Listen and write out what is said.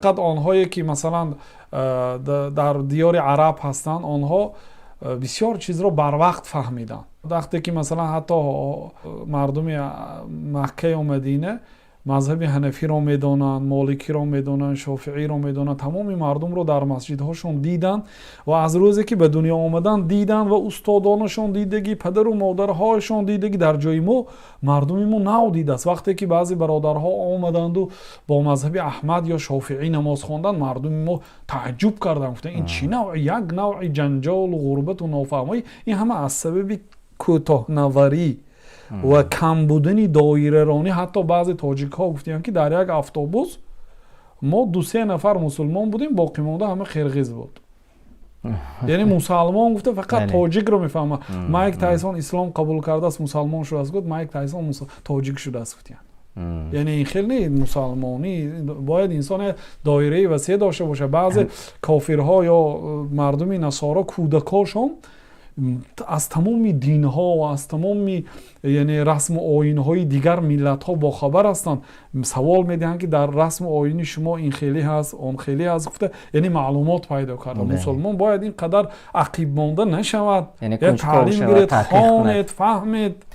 فقط آنهایی که مثلا در دیار عرب هستند آنها بسیار چیز رو بر وقت فهمیدن. وقتی که مثلا حتی مردم مکه و مدینه مذهب حنفی رو میدونن، مالکی رو میدونن، شافعی رو میدونن، تمام مردم رو در مسجدهاشون دیدن و از روزی که به دنیا آمدن دیدن و استادانشون دیدگی، پدر و مادرهاشون دیدگی در جای ما مردم ما نو دیده است. وقتی که بعضی برادرها آمدند و با مذهب احمد یا شافعی نماز خواندن مردم ما تعجب کردند، گفتن این چی نوع، یک نوع جنجال و غربت و نافهمی، این همه از سبب کوتاه نظری و کم بودن دایره رانی. حتی بعضی تاجیک ها گفتیم که در یک اتوبوس ما 2-3 نفر مسلمان بودیم، باقی مونده همه قرقیز بود. یعنی مسلمان گفته فقط تاجیک رو میفهمه. مایک تایسون اسلام قبول کرده است، مسلمان شده است، گفت مایک تایسون تاجیک شده است گفتن. یعنی این خیلی مسلمانی باید انسان دایره وسیع داشته باشه. بعضی کافرها یا مردم نصارا کودکاشون از تمام دین ها و از تمام یعنی رسم و آیین های دیگر ملت ها با خبر هستند. سوال میدهند که در رسم و آیین شما این خیلی هست اون خیلی هست، گفته یعنی معلومات پیدا کرده. مسلمان باید این قدر عقیب مانده نشود، یعنی تعلیم گیرید، خواند، فهمید.